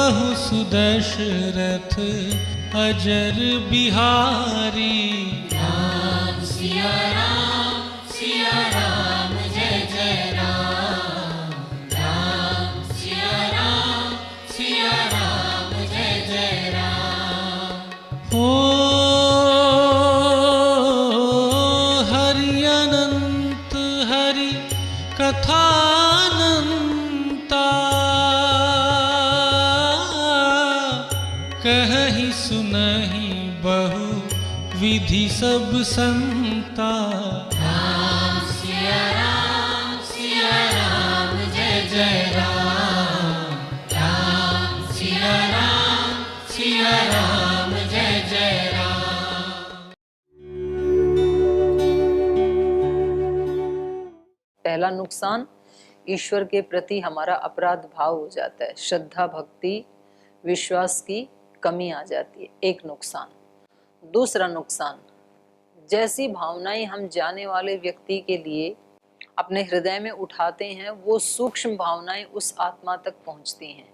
कहु सुदशरथ अजर बिहारी। राम सिया राम जय जय राम। राम सिया राम जय जय राम। ओ हरि अनंत हरि कथानंता, कहहि सुनहि बहु विधि सब संता। राम सिया राम जय जय राम। राम सिया राम जय जय राम। पहला नुकसान, ईश्वर के प्रति हमारा अपराध भाव हो जाता है, श्रद्धा भक्ति विश्वास की कमी आ जाती है, एक नुकसान। दूसरा नुकसान, जैसी भावनाएं हम जाने वाले व्यक्ति के लिए अपने हृदय में उठाते हैं, वो सूक्ष्म भावनाएं उस आत्मा तक पहुंचती हैं।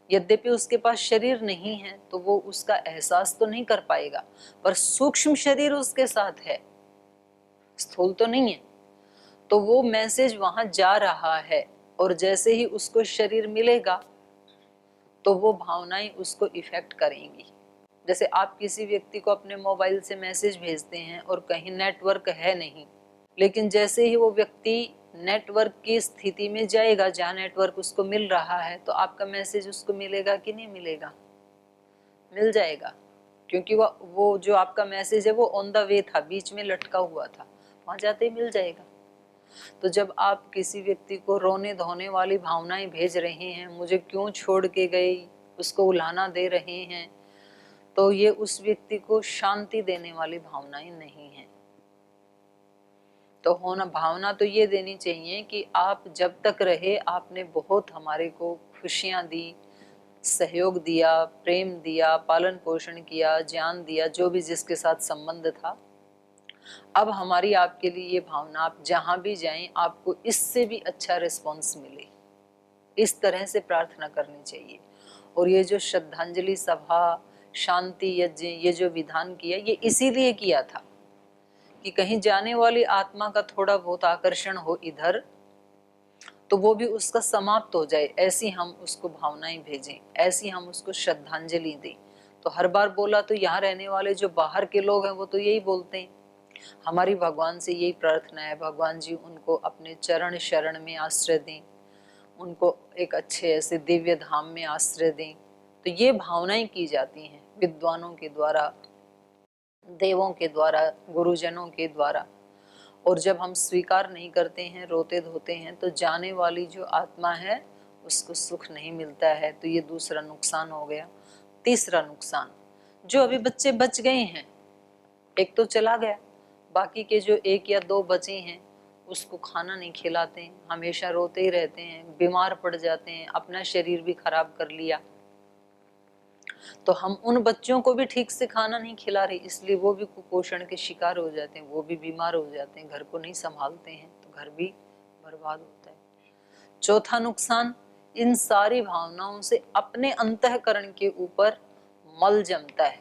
यद्यपि उसके पास शरीर नहीं है तो वो उसका एहसास तो नहीं कर पाएगा, पर सूक्ष्म शरीर उसके साथ है, स्थूल तो नहीं है। तो वो मैसेज वहां जा रहा है, और जैसे ही उसको शरीर मिलेगा तो वो भावनाएं उसको इफेक्ट करेंगी। जैसे आप किसी व्यक्ति को अपने मोबाइल से मैसेज भेजते हैं और कहीं नेटवर्क है नहीं, लेकिन जैसे ही वो व्यक्ति नेटवर्क की स्थिति में जाएगा जहाँ नेटवर्क उसको मिल रहा है, तो आपका मैसेज उसको मिलेगा कि नहीं मिलेगा? मिल जाएगा, क्योंकि वो जो आपका मैसेज है वो ऑन द वे था, बीच में लटका हुआ था, वहां जाते ही मिल जाएगा। तो जब आप किसी व्यक्ति को रोने धोने वाली भावनाएं भेज रहे हैं, मुझे क्यों छोड़ के गई, उसको उलाहना दे रहे हैं, तो ये उस व्यक्ति को शांति देने वाली भावनाएं नहीं है। तो होना भावना तो ये देनी चाहिए कि आप जब तक रहे आपने बहुत हमारे को खुशियां दी, सहयोग दिया, प्रेम दिया, पालन पोषण किया, ज्ञान दिया, जो भी जिसके साथ संबंध था। अब हमारी आपके लिए ये भावना, आप जहां भी जाएं आपको इससे भी अच्छा रिस्पॉन्स मिले, इस तरह से प्रार्थना करनी चाहिए। और ये जो श्रद्धांजलि सभा, शांति यज्ञ, ये जो विधान किया, ये इसीलिए किया था कि कहीं जाने वाली आत्मा का थोड़ा बहुत आकर्षण हो इधर, तो वो भी उसका समाप्त हो जाए, ऐसी हम उसको भावनाएं भेजें, ऐसी हम उसको श्रद्धांजलि दें। तो हर बार बोला तो यहाँ रहने वाले जो बाहर के लोग हैं वो तो यही बोलते हैं। हमारी भगवान से यही प्रार्थना है, भगवान जी उनको अपने चरण शरण में आश्रय दें, उनको एक अच्छे ऐसे दिव्य धाम में आश्रय दें। तो ये भावनाएं की जाती हैं विद्वानों के द्वारा, देवों के द्वारा, गुरुजनों के द्वारा। और जब हम स्वीकार नहीं करते हैं, रोते धोते हैं, तो जाने वाली जो आत्मा है उसको सुख नहीं मिलता है। तो ये दूसरा नुकसान हो गया। तीसरा नुकसान, जो अभी बच्चे बच गए हैं, एक तो चला गया, बाकी के जो 1 या 2 बचे हैं उसको खाना नहीं खिलाते हैं, हमेशा रोते ही रहते हैं, बीमार पड़ जाते हैं, अपना शरीर भी खराब कर लिया। तो हम उन बच्चों को भी ठीक से खाना नहीं खिला रहे, इसलिए वो भी कुपोषण के शिकार हो जाते हैं, वो भी बीमार हो जाते हैं, घर को नहीं संभालते हैं, तो घर भी बर्बाद होता है। चौथा नुकसान, इन सारी भावनाओं से अपने अंतःकरण के ऊपर मल जमता है,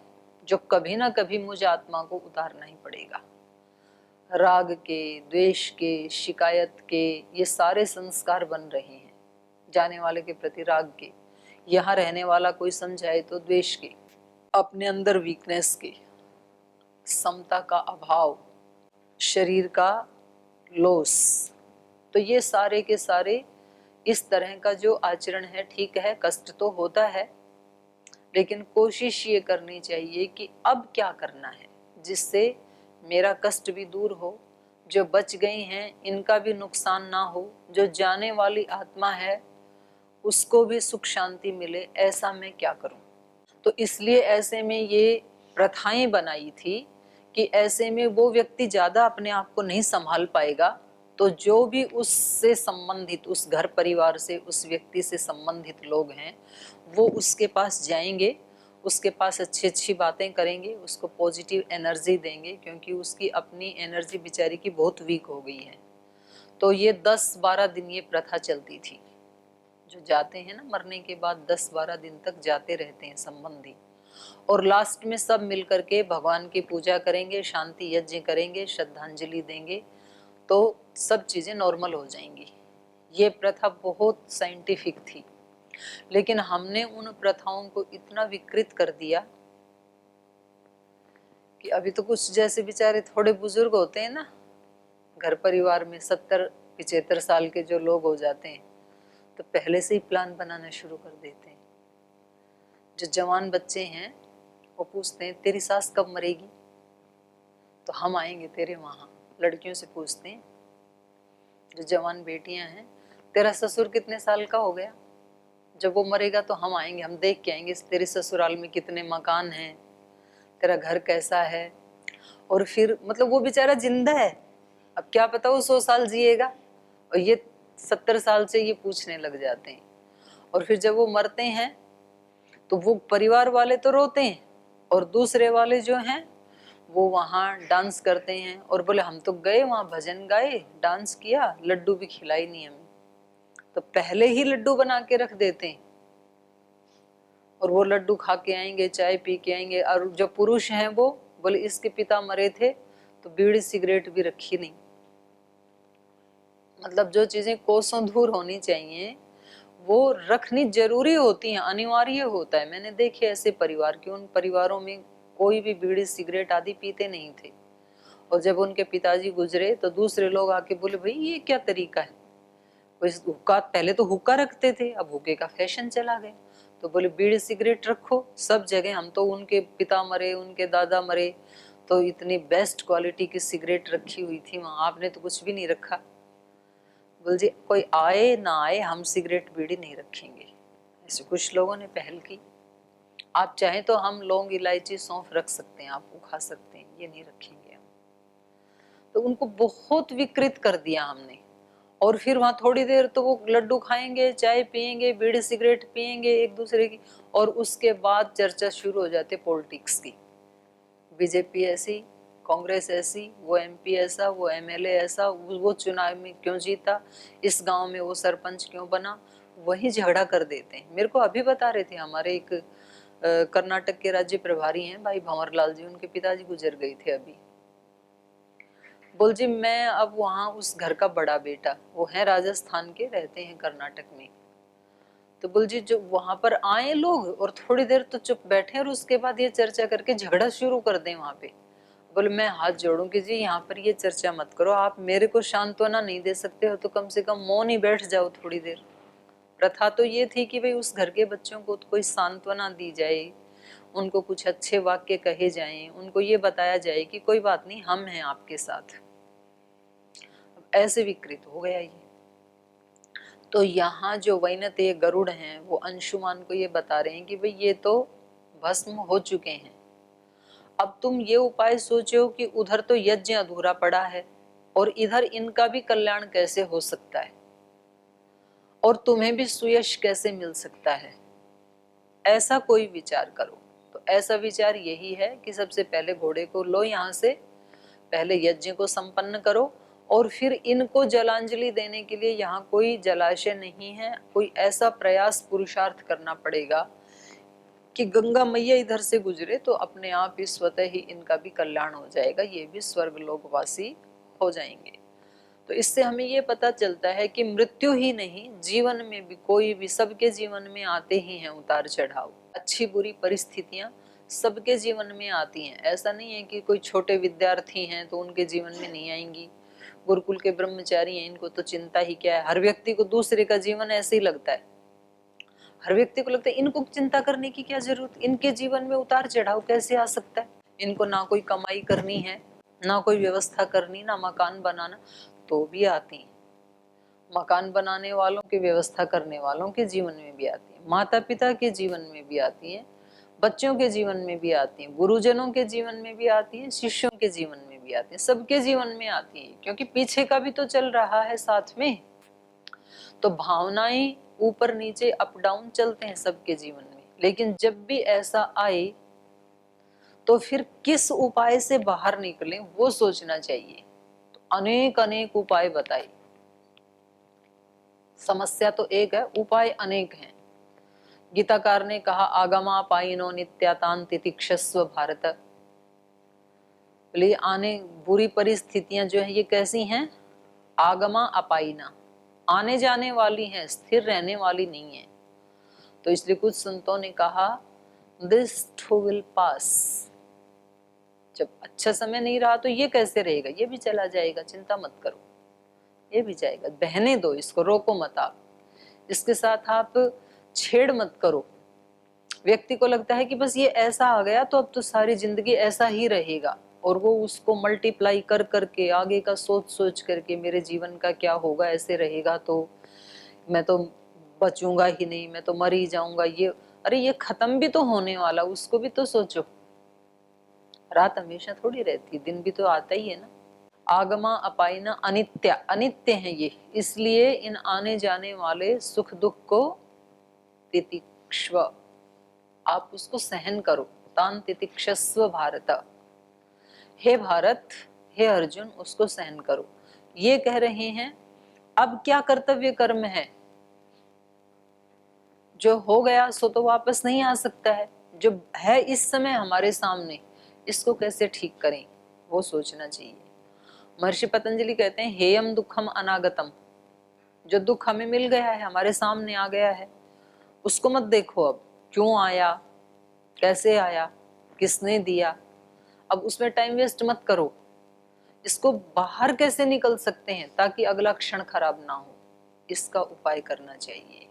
जो कभी ना कभी मुझ आत्मा को उतारना ही पड़ेगा। राग के, द्वेष के, शिकायत के, ये सारे संस्कार बन रहे हैं। जाने वाले के प्रति राग के, यहाँ रहने वाला कोई समझाए तो द्वेष के, अपने अंदर वीकनेस के, समता का अभाव, शरीर का लॉस। तो ये सारे के सारे इस तरह का जो आचरण है, ठीक है कष्ट तो होता है, लेकिन कोशिश ये करनी चाहिए कि अब क्या करना है जिससे मेरा कष्ट भी दूर हो, जो बच गई हैं इनका भी नुकसान ना हो, जो जाने वाली आत्मा है उसको भी सुख शांति मिले, ऐसा मैं क्या करूं। तो इसलिए ऐसे में ये प्रथाएं बनाई थी कि ऐसे में वो व्यक्ति ज्यादा अपने आप को नहीं संभाल पाएगा, तो जो भी उससे संबंधित, उस घर परिवार से, उस व्यक्ति से संबंधित लोग हैं, वो उसके पास जाएंगे, उसके पास अच्छी अच्छी बातें करेंगे, उसको पॉजिटिव एनर्जी देंगे, क्योंकि उसकी अपनी एनर्जी बेचारी की बहुत वीक हो गई है। तो ये 10-12 दिन ये प्रथा चलती थी। जो जाते हैं ना मरने के बाद 10-12 दिन तक जाते रहते हैं संबंधी, और लास्ट में सब मिलकर के भगवान की पूजा करेंगे, शांति यज्ञ करेंगे, श्रद्धांजलि देंगे, तो सब चीजें नॉर्मल हो जाएंगी। ये प्रथा बहुत साइंटिफिक थी, लेकिन हमने उन प्रथाओं को इतना विकृत कर दिया कि अभी तो कुछ जैसे बेचारे थोड़े बुजुर्ग होते हैं ना घर परिवार में, 70-75 साल के जो लोग हो जाते हैं, तो पहले से ही प्लान बनाना शुरू कर देते हैं। जो जवान बच्चे हैं वो पूछते हैं तेरी सास कब मरेगी, तो हम आएंगे तेरे वहाँ। लड़कियों से पूछते हैं, जो जवान बेटियां हैं, तेरा ससुर कितने साल का हो गया, जब वो मरेगा तो हम आएंगे, हम देख के आएंगे तेरे ससुराल में कितने मकान हैं, तेरा घर कैसा है। और फिर मतलब वो बेचारा जिंदा है, अब क्या पता वो 100 साल जिएगा, और ये 70 साल से ये पूछने लग जाते हैं। और फिर जब वो मरते हैं तो वो परिवार वाले तो रोते हैं, और दूसरे वाले जो हैं वो वहाँ डांस करते हैं और बोले हम तो गए वहाँ, भजन गाए, डांस किया, लड्डू भी खिलाई नहीं हमें। तो पहले ही लड्डू बना के रख देते हैं, और वो लड्डू खा के आएंगे, चाय पी के आएंगे। और जो पुरुष हैं वो बोले इसके पिता मरे थे तो बीड़ी सिगरेट भी रखी नहीं। मतलब जो चीजें कोसों दूर होनी चाहिए वो रखनी जरूरी होती हैं, अनिवार्य होता है। मैंने देखे ऐसे परिवार कि उन परिवारों में कोई भी बीड़ी सिगरेट आदि पीते नहीं थे, और जब उनके पिताजी गुजरे तो दूसरे लोग आके बोले भाई ये क्या तरीका है, हुक्का, पहले तो हुक्का रखते थे, अब हुक्के का फैशन चला गया, तो बोले बीड़ी सिगरेट रखो सब जगह। हम तो उनके पिता मरे, उनके दादा मरे, तो इतनी बेस्ट क्वालिटी की सिगरेट रखी हुई थी वहां, आपने तो कुछ भी नहीं रखा। बोल जी कोई आए ना आए हम सिगरेट बीड़ी नहीं रखेंगे। ऐसे कुछ लोगों ने पहल की। आप चाहें तो हम लौंग, इलायची, सौंफ रख सकते हैं, आप वो खा सकते हैं, ये नहीं रखेंगे हम। तो उनको बहुत विकृत कर दिया हमने। और फिर वहां थोड़ी देर तो वो लड्डू खाएंगे, चाय पिएंगे, बीड़ी सिगरेट पिएंगे एक दूसरे की, और उसके बाद चर्चा शुरू हो जाती पॉलिटिक्स की। बीजेपी ऐसी, कांग्रेस ऐसी, वो एमपी ऐसा, वो एमएलए ऐसा, वो चुनाव में क्यों जीता, इस गांव में वो सरपंच क्यों बना, वही झगड़ा कर देते हैं। मेरे को अभी बता रहे थे हमारे एक कर्नाटक के राज्य प्रभारी हैं भाई भंवरलाल जी, उनके पिताजी गुजर गए थे अभी। बोल जी मैं अब वहाँ उस घर का बड़ा बेटा, वो है राजस्थान के, रहते हैं कर्नाटक में। तो बोल जी जो वहां पर आए लोग और थोड़ी देर तो चुप बैठे और उसके बाद ये चर्चा करके झगड़ा शुरू कर दें वहां पे। बोले मैं हाथ जोड़ूं कि जी यहाँ पर ये चर्चा मत करो, आप मेरे को सांत्वना नहीं दे सकते हो तो कम से कम मौन ही बैठ जाओ थोड़ी देर। प्रथा तो ये थी कि भाई उस घर के बच्चों को कोई सांत्वना दी जाए, उनको कुछ अच्छे वाक्य कहे जाएं, उनको ये बताया जाए कि कोई बात नहीं हम हैं आपके साथ। ऐसे विकृत हो गया ये। तो यहाँ जो वैनतेय गरुड़ हैं वो अंशुमान को ये बता रहे हैं कि भाई ये तो भस्म हो चुके हैं, अब तुम ये उपाय सोचो कि उधर तो यज्ञ अधूरा पड़ा है और इधर इनका भी कल्याण कैसे हो सकता है और तुम्हें भी सुयश कैसे मिल सकता है, ऐसा कोई विचार करो। तो ऐसा विचार यही है कि सबसे पहले घोड़े को लो यहाँ से, पहले यज्ञ को संपन्न करो और फिर इनको जलांजलि देने के लिए यहाँ कोई जलाशय नहीं है, कोई ऐसा प्रयास पुरुषार्थ करना पड़ेगा कि गंगा मैया इधर से गुजरे तो अपने आप ही स्वतः ही इनका भी कल्याण हो जाएगा, ये भी स्वर्ग लोकवासी हो जाएंगे। तो इससे हमें ये पता चलता है कि मृत्यु ही नहीं, जीवन में भी कोई भी, सबके जीवन में आते ही हैं उतार चढ़ाव, अच्छी बुरी परिस्थितियां सबके जीवन में आती हैं। ऐसा नहीं है कि कोई छोटे विद्यार्थी हैं तो उनके जीवन में नहीं आएंगी, गुरुकुल के ब्रह्मचारी हैं इनको तो चिंता ही क्या है। हर व्यक्ति को दूसरे का जीवन ऐसे ही लगता है, हर व्यक्ति को लगता है इनको चिंता करने की क्या जरूरत, इनके जीवन में उतार चढ़ाव कैसे आ सकता है, इनको ना कोई कमाई करनी है, ना कोई व्यवस्था करनी, ना मकान बनाना, तो भी आती है। मकान बनाने वालों की, व्यवस्था करने वालों के जीवन में भी आती है, माता पिता के जीवन में भी आती है, बच्चों के जीवन में भी आती है, गुरुजनों के जीवन में भी आती है, शिष्यों के जीवन में भी आती है, सबके जीवन में आती है, क्योंकि पीछे का भी तो चल रहा है साथ में। तो भावनाएं ऊपर नीचे अप डाउन चलते हैं सबके जीवन में, लेकिन जब भी ऐसा आए तो फिर किस उपाय से बाहर निकलें वो सोचना चाहिए। तो अनेक अनेक उपाय बताए, समस्या तो एक है, उपाय अनेक हैं। गीताकार ने कहा आगमा पाइनो नित्यातान तितिक्षस्व भारत। बोले आने बुरी परिस्थितियां जो है ये कैसी हैं? आगमा अपाइना, आने जाने वाली हैं, स्थिर रहने वाली नहीं है। तो इसलिए कुछ संतों ने कहा दिस टू विल पास। जब अच्छा समय नहीं रहा तो ये कैसे रहेगा, ये भी चला जाएगा, चिंता मत करो, ये भी जाएगा, बहने दो, इसको रोको मत आप, इसके साथ आप छेड़ मत करो। व्यक्ति को लगता है कि बस ये ऐसा आ गया तो अब तो सारी जिंदगी ऐसा ही रहेगा, और वो उसको मल्टीप्लाई कर करके आगे का सोच सोच करके मेरे जीवन का क्या होगा, ऐसे रहेगा तो मैं तो बचूंगा ही नहीं, मैं तो मर ही जाऊंगा। ये अरे ये खत्म भी तो होने वाला, उसको भी तो सोचो। रात हमेशा थोड़ी रहती, दिन भी तो आता ही है ना। आगमा अपाइना अनित्य, अनित्य है ये, इसलिए इन आने जाने वाले सुख दुख को तितिक्ष्व, आप उसको सहन करो। तान तितिक्षस्व भारत, हे भारत, हे अर्जुन, उसको सहन करो। ये कह रहे हैं अब क्या कर्तव्य कर्म है, जो हो गया सो तो वापस नहीं आ सकता है, जो है इस समय हमारे सामने इसको कैसे ठीक करें वो सोचना चाहिए। महर्षि पतंजलि कहते हैं हेयम दुखम अनागतम, जो दुख हमें मिल गया है, हमारे सामने आ गया है, उसको मत देखो अब क्यों आया, कैसे आया, किसने दिया, अब उसमें टाइम वेस्ट मत करो। इसको बाहर कैसे निकल सकते हैं ताकि अगला क्षण खराब ना हो, इसका उपाय करना चाहिए।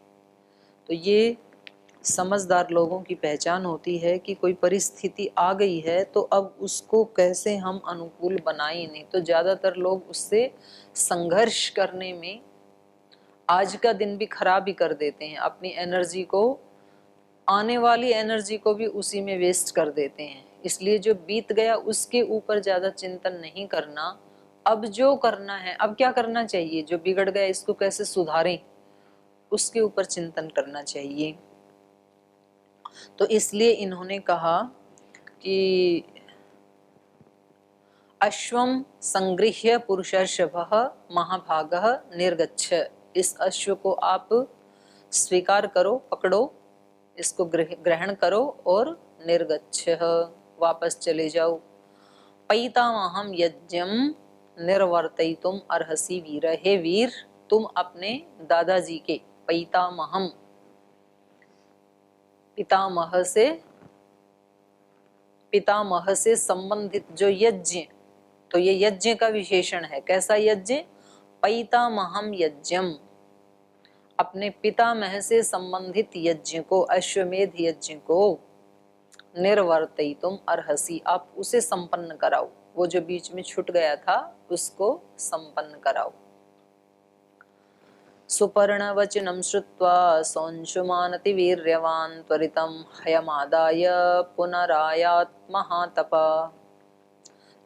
तो ये समझदार लोगों की पहचान होती है कि कोई परिस्थिति आ गई है तो अब उसको कैसे हम अनुकूल बनाएं। नहीं तो ज्यादातर लोग उससे संघर्ष करने में आज का दिन भी खराब ही कर देते हैं, अपनी एनर्जी को, आने वाली एनर्जी को भी उसी में वेस्ट कर देते हैं। इसलिए जो बीत गया उसके ऊपर ज्यादा चिंतन नहीं करना, अब जो करना है, अब क्या करना चाहिए, जो बिगड़ गया इसको कैसे सुधारें, उसके ऊपर चिंतन करना चाहिए। तो इसलिए इन्होंने कहा कि अश्वम संगृह्य पुरुषर्षभः महाभागः निर्गच्छ, इस अश्व को आप स्वीकार करो, पकड़ो, इसको ग्रहण करो और निर्गच्छ, वापस चले जाओ। पैतामहम यज्ञम निर्वर्तयितुम अर्हसि वीर, हे वीर तुम अपने दादाजी के, पैतामहम पितामह से संबंधित जो यज्ञ, तो ये यज्ञ का विशेषण है। कैसा यज्ञ? पैतामहम यज्ञम, अपने पितामह से संबंधित यज्ञ को, अश्वमेध यज्ञ को, निर्वर्तयितुम अर्हसि, आप उसे संपन्न कराओ, वो जो बीच में छूट गया था उसको संपन्न कराओ। सुपर्णवचनं श्रुत्वा सौंशुमानति वीर्यवान् त्वरितं हयमादाय पुनरायात् महातपा।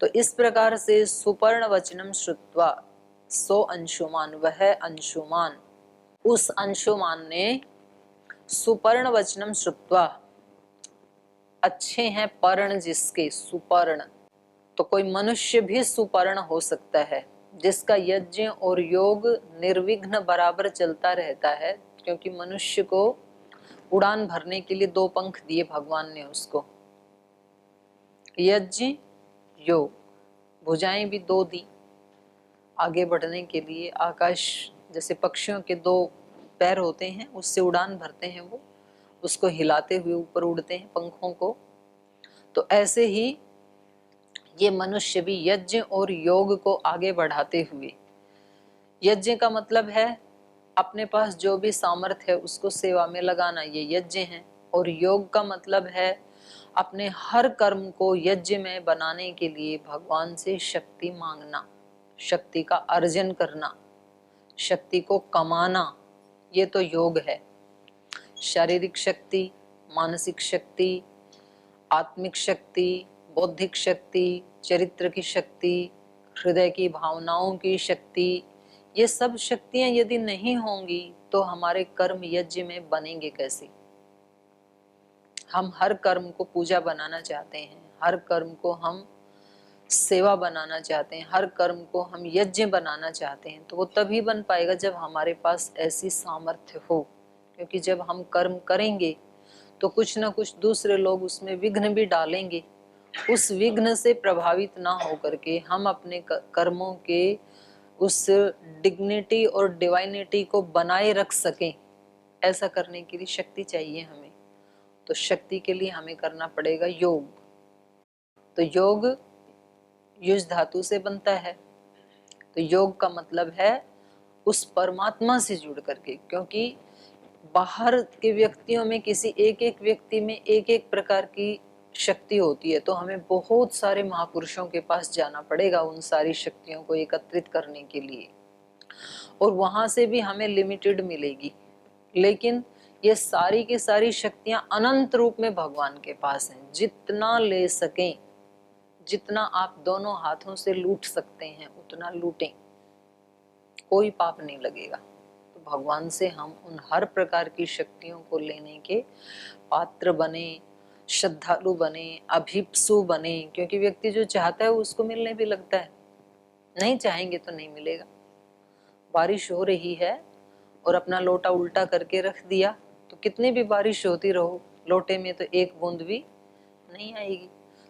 तो इस प्रकार से सुपर्ण वचनम श्रुत्वा, सो अंशुमान, वह अंशुमान, उस अंशुमान ने सुपर्ण वचनम श्रुत्वा, अच्छे हैं पर्ण जिसके, सुपर्ण, तो कोई मनुष्य भी सुपर्ण हो सकता है जिसका यज्ञ और योग निर्विघ्न बराबर चलता रहता है, क्योंकि मनुष्य को उड़ान भरने के लिए दो पंख दिए भगवान ने उसको, यज्ञ योग, भुजाएं भी दो दी आगे बढ़ने के लिए। आकाश जैसे पक्षियों के दो पैर होते हैं उससे उड़ान भरते हैं, वो उसको हिलाते हुए ऊपर उड़ते हैं पंखों को। तो ऐसे ही ये मनुष्य भी यज्ञ और योग को आगे बढ़ाते हुए, यज्ञ का मतलब है अपने पास जो भी सामर्थ्य है उसको सेवा में लगाना, ये यज्ञ है। और योग का मतलब है अपने हर कर्म को यज्ञ में बनाने के लिए भगवान से शक्ति मांगना, शक्ति का अर्जन करना, शक्ति को कमाना, ये तो योग है। शारीरिक शक्ति, मानसिक शक्ति, आत्मिक शक्ति, बौद्धिक शक्ति, चरित्र की शक्ति, हृदय की भावनाओं की शक्ति, ये सब शक्तियां यदि नहीं होंगी तो हमारे कर्म यज्ञ में बनेंगे कैसे। हम हर कर्म को पूजा बनाना चाहते हैं, हर कर्म को हम सेवा बनाना चाहते हैं, हर कर्म को हम यज्ञ बनाना चाहते हैं, तो वो तभी बन पाएगा जब हमारे पास ऐसी सामर्थ्य हो। क्योंकि जब हम कर्म करेंगे तो कुछ ना कुछ दूसरे लोग उसमें विघ्न भी डालेंगे। उस विघ्न से प्रभावित ना होकर के हम अपने कर्मों के उस डिग्निटी और डिवाइनिटी को बनाए रख सकें, ऐसा करने के लिए शक्ति चाहिए हमें। तो शक्ति के लिए हमें करना पड़ेगा योग। तो योग युज धातु से बनता है। तो योग का मतलब है उस परमात्मा से जुड़ करके, क्योंकि बाहर के व्यक्तियों में किसी एक एक व्यक्ति में एक एक प्रकार की शक्ति होती है, तो हमें बहुत सारे महापुरुषों के पास जाना पड़ेगा उन सारी शक्तियों को एकत्रित करने के लिए, और वहां से भी हमें लिमिटेड मिलेगी। लेकिन ये सारी की सारी शक्तियां अनंत रूप में भगवान के पास हैं। जितना ले सकें, जितना आप दोनों हाथों से लूट सकते हैं उतना लूटें, कोई पाप नहीं लगेगा। तो भगवान से हम उन हर प्रकार की शक्तियों को लेने के पात्र बने, श्रद्धालु बने, अभिप्सु बने। क्योंकि व्यक्ति जो चाहता है उसको मिलने भी लगता है, नहीं चाहेंगे तो नहीं मिलेगा। बारिश हो रही है और अपना लोटा उल्टा करके रख दिया तो कितनी भी बारिश होती रहो, लोटे में तो एक बूंद भी नहीं आएगी।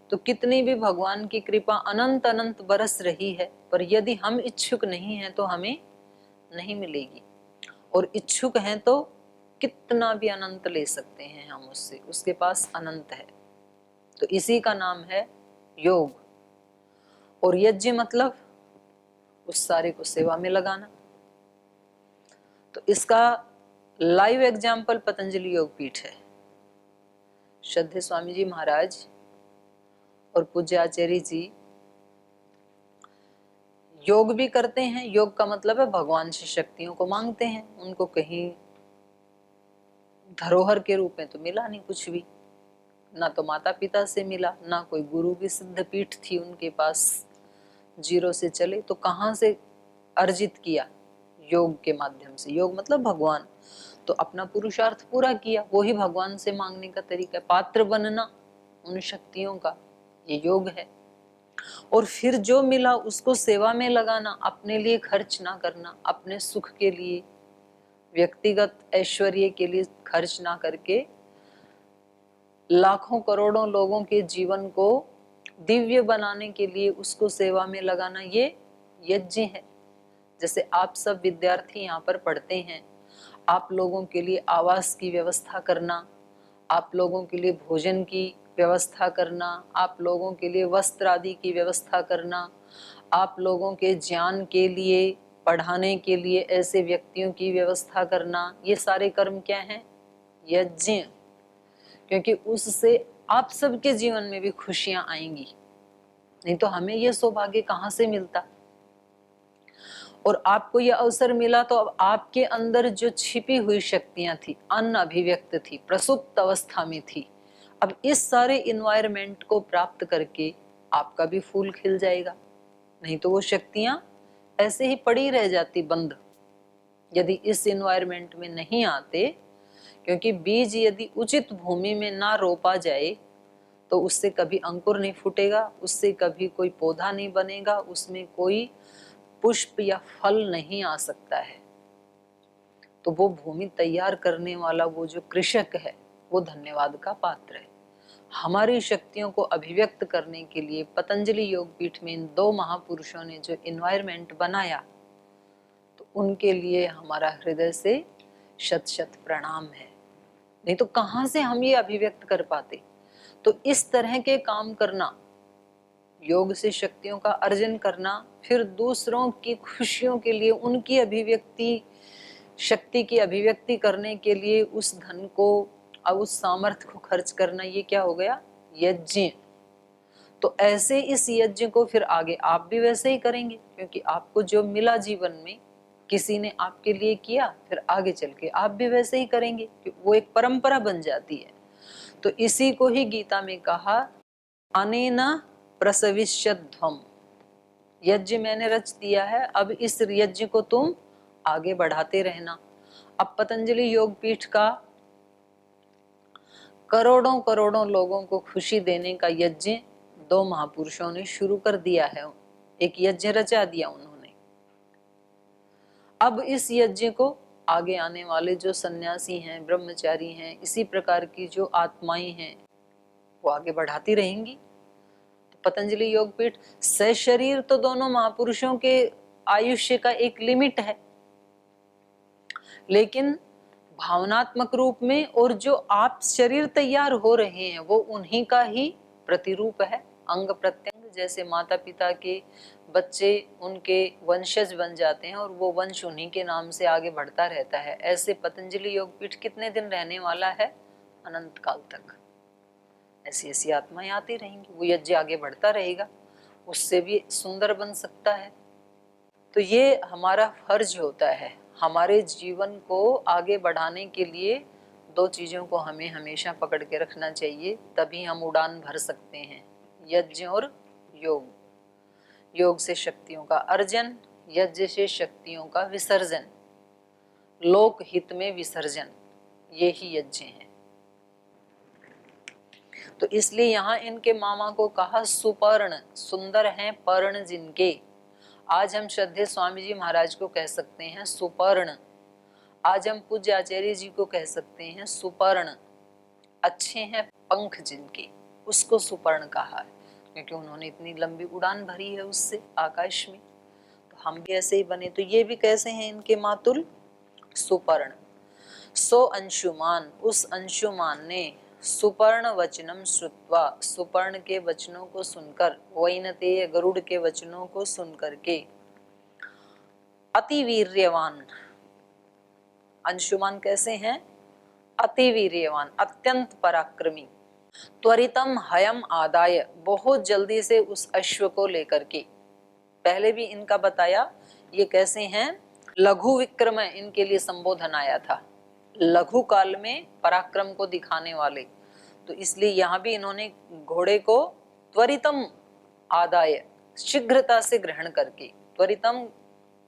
तो कितनी भी भगवान की कृपा अनंत अनंत बरस रही है, पर यदि हम इच्छुक नहीं हैं तो हमें नहीं मिलेगी। और इच्छुक हैं तो कितना भी अनंत ले सकते हैं हम उससे, उसके पास अनंत है। तो इसी का नाम है योग। और यज्ञ मतलब उस सारे को सेवा में लगाना। तो इसका लाइव एग्जाम्पल पतंजलि योग पीठ है। श्रद्धेय स्वामी जी महाराज और पूज्य आचार्य जी योग भी करते हैं। योग का मतलब है भगवान से शक्तियों को मांगते हैं। उनको कहीं धरोहर के रूप में तो मिला नहीं कुछ भी, ना तो माता पिता से मिला, ना कोई गुरु की सिद्ध पीठ थी उनके पास, जीरो से चले। तो कहाँ से अर्जित किया? योग के माध्यम से। योग मतलब भगवान। तो अपना पुरुषार्थ पूरा किया, वो ही भगवान से मांगने का तरीका है। पात्र बनना उन शक्तियों का, ये योग है। और फिर जो मिला उसको सेवा में लगाना, अपने लिए खर्च ना करना, अपने सुख के लिए, व्यक्तिगत ऐश्वर्य के लिए खर्च ना करके लाखों करोड़ों लोगों के जीवन को दिव्य बनाने के लिए उसको सेवा में लगाना, ये यज्ञ है। जैसे आप सब विद्यार्थी यहाँ पर पढ़ते हैं, आप लोगों के लिए आवास की व्यवस्था करना, आप लोगों के लिए भोजन की व्यवस्था करना, आप लोगों के लिए वस्त्र आदि की व्यवस्था करना, आप लोगों के ज्ञान के लिए, पढ़ाने के लिए ऐसे व्यक्तियों की व्यवस्था करना, ये सारे कर्म क्या हैं? यज्ञ। क्योंकि उससे आप सबके जीवन में भी खुशियां आएंगी, नहीं तो हमें यह सौभाग्य कहाँ से मिलता। और आपको यह अवसर मिला तो अब आपके अंदर जो छिपी हुई शक्तियां थी, अनअभिव्यक्त थी, प्रसुप्त अवस्था में थी, अब इस सारे इन्वायरमेंट को प्राप्त करके आपका भी फूल खिल जाएगा। नहीं तो वो शक्तियां ऐसे ही पड़ी रह जाती बंद, यदि इस इन्वायरमेंट में नहीं आते। क्योंकि बीज यदि उचित भूमि में ना रोपा जाए तो उससे कभी अंकुर नहीं फूटेगा, उससे कभी कोई पौधा नहीं बनेगा, उसमें कोई पुष्प या फल नहीं आ सकता है। तो वो भूमि तैयार करने वाला वो जो कृषक है वो धन्यवाद का पात्र है। हमारी शक्तियों को अभिव्यक्त करने के लिए पतंजलि योग पीठ में इन दो महापुरुषों ने जो इन्वायरमेंट बनाया, तो उनके लिए हमारा हृदय से शत शत प्रणाम है। नहीं तो कहाँ से हम ये अभिव्यक्त कर पाते। तो इस तरह के काम करना, योग से शक्तियों का अर्जन करना, फिर दूसरों की खुशियों के लिए, उनकी अभिव्यक्ति, शक्ति की अभिव्यक्ति करने के लिए उस धन को और उस सामर्थ्य को खर्च करना, ये क्या हो गया? यज्ञ। तो ऐसे इस यज्ञ को फिर आगे आप भी वैसे ही करेंगे, क्योंकि आपको जो मिला जीवन में किसी ने आपके लिए किया, फिर आगे चल के आप भी वैसे ही करेंगे, वो एक परंपरा बन जाती है। तो इसी को ही गीता में कहा, अनेन प्रसविष्यध्वम, यज्ञ मैंने रच दिया है, अब इस यज्ञ को तुम आगे बढ़ाते रहना। अब पतंजलि योग पीठ का करोड़ों करोड़ों लोगों को खुशी देने का यज्ञ दो महापुरुषों ने शुरू कर दिया है, एक यज्ञ रचा दिया उन्होंने। अब इस यज्ञ को आगे आने वाले जो सन्यासी हैं, ब्रह्मचारी हैं, इसी प्रकार की जो आत्माएं हैं वो आगे बढ़ाती रहेंगी। तो पतंजलि योगपीठ सशरीर तो दोनों महापुरुषों के आयुष्य का एक लिमिट है, लेकिन भावनात्मक रूप में और जो आप शरीर तैयार हो रहे हैं वो उन्हीं का ही प्रतिरूप है, अंग प्रत्यंग। जैसे माता पिता के बच्चे उनके वंशज बन जाते हैं और वो वंश उन्हीं के नाम से आगे बढ़ता रहता है, ऐसे पतंजलि योगपीठ कितने दिन रहने वाला है? अनंत काल तक। ऐसी ऐसी आत्माएं आती रहेंगी, वो यज्ञ आगे बढ़ता रहेगा, उससे भी सुंदर बन सकता है। तो ये हमारा फर्ज होता है। हमारे जीवन को आगे बढ़ाने के लिए दो चीजों को हमें हमेशा पकड़ के रखना चाहिए, तभी हम उड़ान भर सकते हैं, यज्ञ और योग। योग से शक्तियों का अर्जन, यज्ञ से शक्तियों का विसर्जन, लोक हित में विसर्जन, ये ही यज्ञ है। तो इसलिए यहाँ इनके मामा को कहा सुपर्ण, सुंदर हैं पर्ण जिनके। आज हम श्रद्धेय स्वामी जी महाराज को कह सकते हैं सुपर्ण, आज हम पूज्य आचार्य जी को कह सकते हैं सुपर्ण, अच्छे हैं पंख जिनके, उसको सुपर्ण कहा है, क्योंकि उन्होंने इतनी लंबी उड़ान भरी है उससे आकाश में। तो हम भी ऐसे ही बने। तो ये भी कैसे हैं इनके मातुल? सुपर्ण। सो अंशुमान, उस अंशुमान ने सुपर्ण वचनम श्रुत्वा, सुपर्ण के वचनों को सुनकर, वैनतेय गरुड़ के वचनों को सुनकर के, अति वीर्यवान, अंशुमान कैसे हैं? अति वीर्यवान, अत्यंत पराक्रमी, त्वरितम हयम आदाय, बहुत जल्दी से उस अश्व को लेकर के। पहले भी इनका बताया ये कैसे हैं? लघु विक्रम इनके लिए संबोधन आया था, लघु काल में पराक्रम को दिखाने वाले। तो इसलिए यहाँ भी इन्होंने घोड़े को त्वरितम आदाय, शीघ्रता से ग्रहण करके, त्वरितम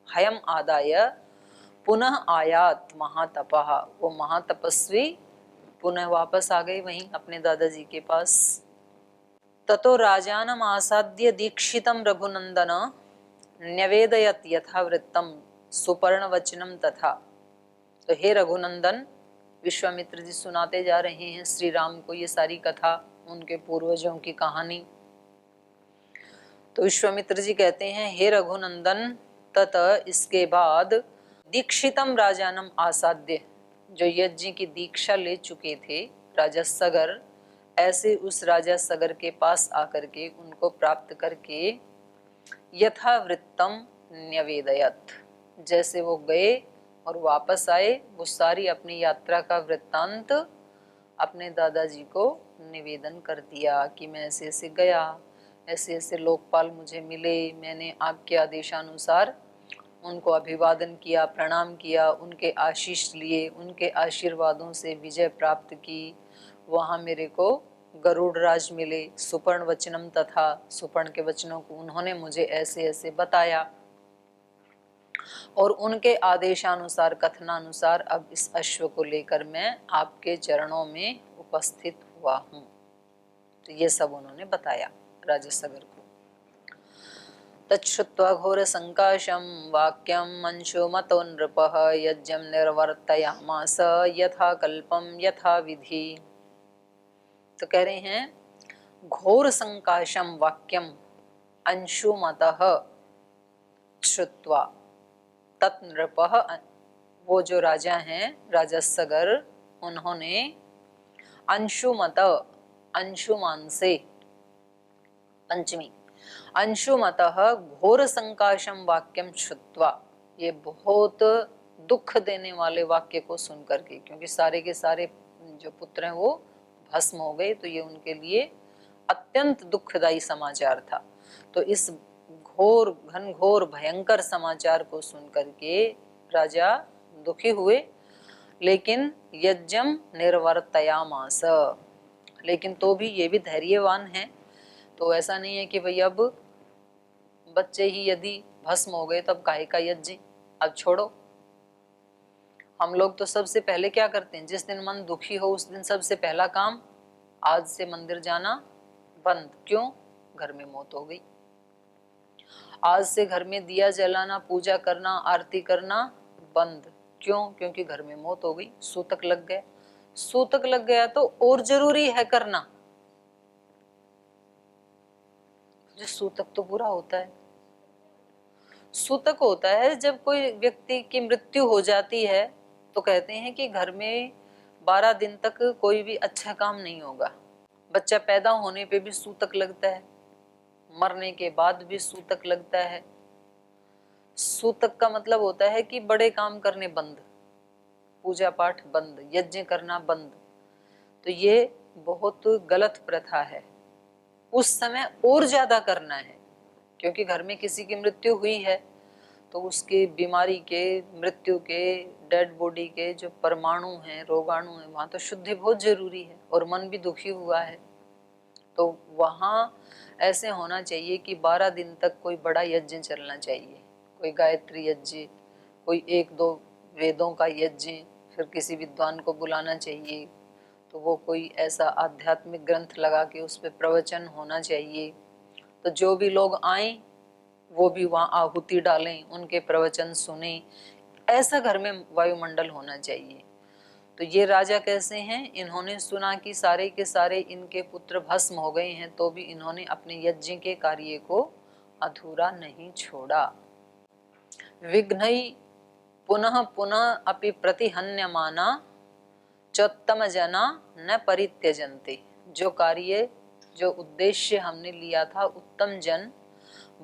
हयम आदाय पुनः आयात महातपः, वो महातपस्वी पुनः वापस आ गए वहीं अपने दादाजी के पास। ततो राजानम आसाद्य दीक्षितम रघुनंदन न्यवेदयत यथावृत्तम सुपर्ण वचनम तथा। तो हे रघुनंदन, विश्वामित्र जी सुनाते जा रहे हैं श्री राम को ये सारी कथा, उनके पूर्वजों की कहानी। तो विश्वामित्र जी कहते हैं हे रघुनंदन, तत इसके बाद दीक्षितम राजानम आसाद्य, जो यज्ञ की दीक्षा ले चुके थे राजा सगर, ऐसे उस राजा सगर के पास आकर के उनको प्राप्त करके यथावृत्तम न्यवेदयत, जैसे वो गए और वापस आए, वो सारी अपनी यात्रा का वृत्तांत अपने दादाजी को निवेदन कर दिया कि मैं ऐसे ऐसे गया, ऐसे ऐसे लोकपाल मुझे मिले, मैंने आपके आदेशानुसार उनको अभिवादन किया, प्रणाम किया, उनके आशीष लिए, उनके आशीर्वादों से विजय प्राप्त की, वहाँ मेरे को गरुड़ राज मिले, सुपर्ण वचनम तथा, सुपर्ण के वचनों को उन्होंने मुझे ऐसे ऐसे बताया, और उनके आदेशानुसार, कथनानुसार अब इस अश्व को लेकर मैं आपके चरणों में उपस्थित हुआ हूँ। तो ये सब उन्होंने बताया राजा सगर को। तच्छ्रुत्वा घोर संकाशम वाक्यम अंशुमतो नृपः यज्ञं निर्वर्तयामास यथा कल्पम यथा विधि। तो कह रहे हैं घोर संकाशम वाक्यम अंशुमतः श्रुत्वा तत्नृपः, वो जो राजा हैं राजा सगर, उन्होंने अंशुमत, अंशुमान से पंचमी, अंशुमतः घोर संकाशम वाक्यम श्रुत्वा, ये बहुत दुख देने वाले वाक्य को सुन करके, क्योंकि सारे के सारे जो पुत्र हैं वो भस्म हो गए, तो ये उनके लिए अत्यंत दुखदायी समाचार था। तो इस घोर घनघोर भयंकर समाचार को सुन करके राजा दुखी हुए, लेकिन यज्ञम निर्वर्तयामास, लेकिन तो भी ये भी धैर्यवान हैं। तो ऐसा नहीं है कि भाई अब बच्चे ही यदि भस्म हो गए तब काहे का यज्ञ, अब छोड़ो। हम लोग तो सबसे पहले क्या करते हैं, जिस दिन मन दुखी हो उस दिन सबसे पहला काम आज से मंदिर जाना बंद। क्यों? घर में मौत हो गई। आज से घर में दिया जलाना, पूजा करना, आरती करना बंद। क्यों? क्योंकि घर में मौत हो गई, सूतक लग गया। सूतक लग गया तो और जरूरी है करना। जो सूतक तो बुरा होता है। सूतक होता है जब कोई व्यक्ति की मृत्यु हो जाती है तो कहते हैं कि घर में 12 दिन तक कोई भी अच्छा काम नहीं होगा। बच्चा पैदा होने पे भी सूतक लगता है, मरने के बाद भी सूतक लगता है। सूतक का मतलब होता है कि बड़े काम करने बंद, पूजा पाठ बंद, यज्ञ करना बंद। तो ये बहुत गलत प्रथा है। उस समय और ज्यादा करना है, क्योंकि घर में किसी की मृत्यु हुई है तो उसकी बीमारी के, मृत्यु के, डेड बॉडी के जो परमाणु हैं, रोगाणु हैं, वहां तो शुद्धि बहुत जरूरी है। और मन भी दुखी हुआ है तो वहां ऐसे होना चाहिए कि 12 दिन तक कोई बड़ा यज्ञ चलना चाहिए। कोई गायत्री यज्ञ, कोई 1-2 वेदों का यज्ञ, फिर किसी विद्वान को बुलाना चाहिए। तो वो कोई ऐसा आध्यात्मिक ग्रंथ लगा के उस पर प्रवचन होना चाहिए। तो जो भी लोग आए वो भी वहाँ आहुति डालें, उनके प्रवचन सुने। ऐसा घर में वायुमंडल होना चाहिए। तो ये राजा कैसे हैं? इन्होंने सुना कि सारे के सारे इनके पुत्र भस्म हो गए हैं, तो भी इन्होंने अपने यज्ञ के कार्य को अधूरा नहीं छोड़ा। विघ्नई पुनः पुनः अपि प्रतिहन्यमाना चोत्तम जना न परित्यजन्ते। जो कार्य, जो उद्देश्य हमने लिया था, उत्तम जन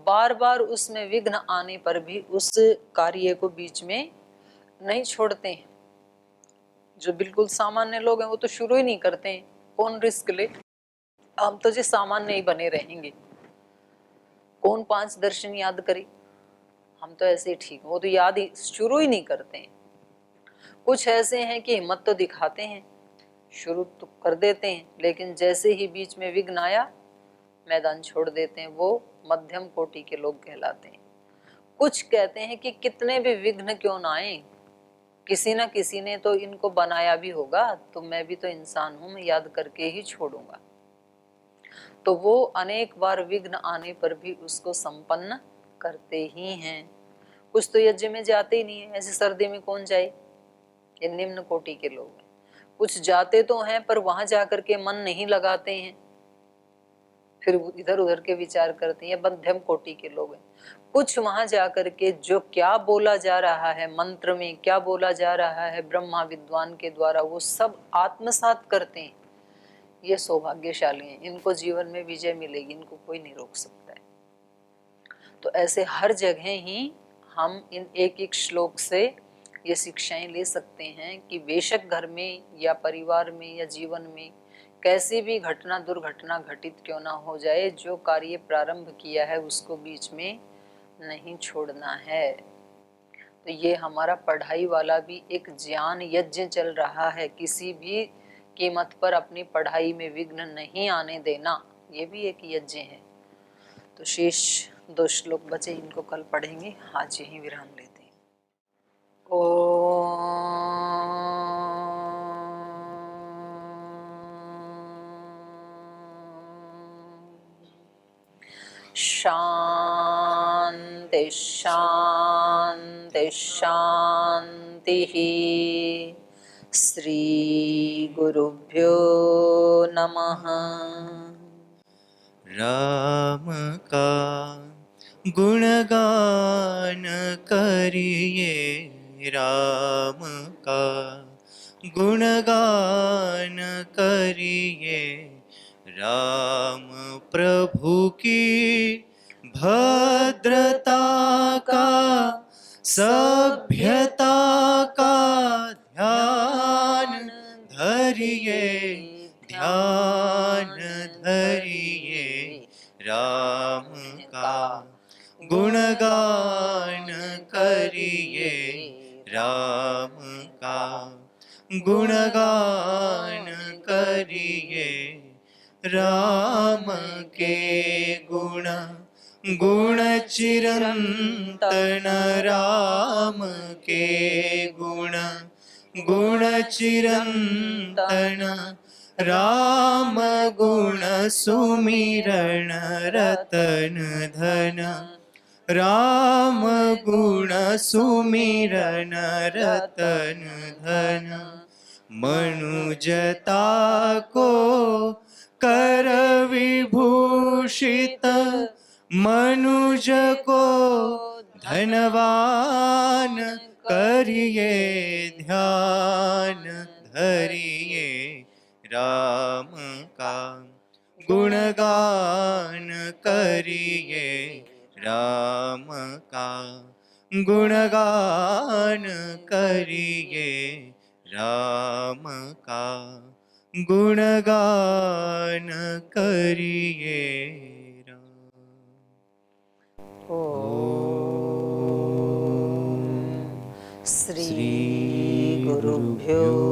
बार बार उसमें विघ्न आने पर भी उस कार्य को बीच में नहीं छोड़ते हैं। जो बिल्कुल सामान्य लोग हैं वो तो शुरू ही नहीं करते हैं। कौन रिस्क ले? हम तो जो सामान्य ही बने रहेंगे। कौन 5 दर्शन याद करे? हम तो ऐसे ही ठीक, वो तो याद ही शुरू ही नहीं करते हैं। कुछ ऐसे हैं कि हिम्मत तो दिखाते हैं, शुरू तो कर देते हैं, लेकिन जैसे ही बीच में विघ्न आया मैदान छोड़ देते हैं। वो मध्यम कोटि के लोग कहलाते हैं। कुछ कहते हैं कि कितने भी विघ्न क्यों ना आए, किसी न किसी ने तो इनको बनाया भी होगा, तो मैं भी तो इंसान हूं, मैं याद करके ही छोड़ूंगा। तो वो अनेक बार विघ्न आने पर भी उसको संपन्न करते ही हैं। कुछ तो यज्ञ में जाते ही नहीं है। ऐसे सर्दी में कौन जाए? ये निम्न कोटि के लोग हैं। कुछ जाते तो हैं पर वहां जाकर के मन नहीं लगाते हैं, फिर इधर उधर के विचार करते हैं। मध्यम कोटि के लोग हैं। कुछ वहां जाकर के जो क्या बोला जा रहा है, मंत्र में क्या बोला जा रहा है ब्रह्मा विद्वान के द्वारा, वो सब आत्मसात करते हैं। ये सौभाग्यशाली हैं, इनको जीवन में विजय मिलेगी, इनको कोई नहीं रोक सकता है। तो ऐसे हर जगह ही हम इन एक एक श्लोक से ये शिक्षाएं ले सकते हैं कि बेशक घर में या परिवार में या जीवन में कैसी भी घटना दुर्घटना घटित क्यों ना हो जाए, जो कार्य प्रारंभ किया है उसको बीच में नहीं छोड़ना है। तो ये हमारा पढ़ाई वाला भी एक ज्ञान यज्ञ चल रहा है। किसी भी कीमत पर अपनी पढ़ाई में विघ्न नहीं आने देना, ये भी एक यज्ञ है। तो शेष 2 श्लोक बचे, इनको कल पढ़ेंगे। आज यहीं विराम लेते हैं। शांति शांति शांति। श्री गुरुभ्यो नमः। राम का गुणगान करिए, राम का गुणगान करिए। राम प्रभु की भद्रता का, सभ्यता का ध्यान धरिए, ध्यान धरिए। राम का गुणगान करिए, राम का गुणगान करिए। राम के गुण गुण चिरंतन, राम के गुण गुण चिरंतन। राम गुण सुमिरन रतन धन राम गुण सुमिरन रतन धन मनुजता को कर विभूषित मनुज को धनवान करिए ध्यान धरिए राम का गुणगान करिए राम का गुणगान करिए राम का गुणगान करिए श्री गुरुभ्यो